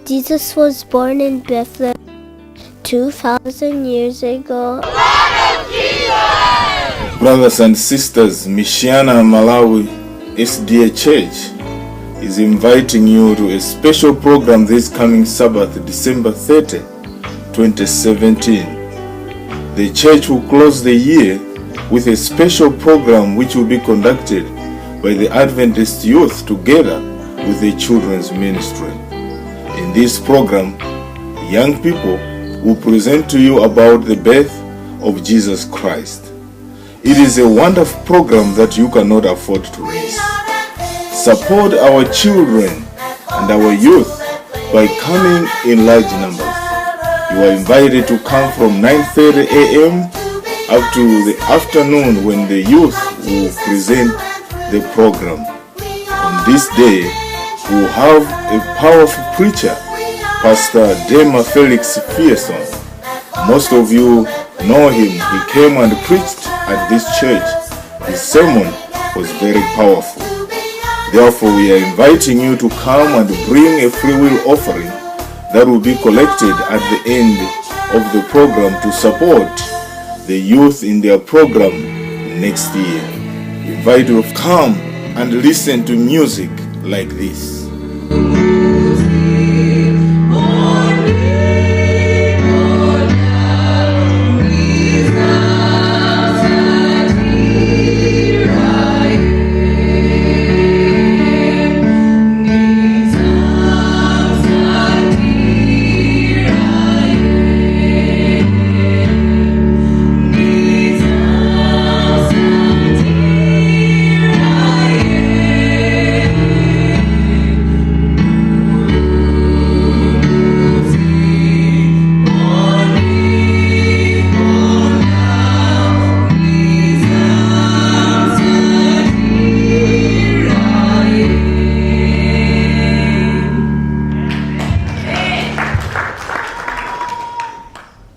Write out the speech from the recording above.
Jesus was born in Bethlehem 2,000 years ago. Brothers and sisters, Michiana, Malawi Sda Church is inviting you to a special program this coming Sabbath, December 30, 2017. The church will close the year with a special program which will be conducted by the Adventist youth together with the children's ministry. In this program, young people will present to you about the birth of Jesus Christ. It is a wonderful program that you cannot afford to miss. Support our children and our youth by coming in large numbers. You are invited to come from 9:30 a.m. up to the afternoon when the youth will present the program. On this day, we will have a powerful preacher, Pastor Dema Felix Pearson. Most of you know him. He came and preached at this church. His sermon was very powerful. Therefore, we are inviting you to come and bring a free will offering that will be collected at the end of the program to support the youth in their program next year. We invite you to come and listen to music like this.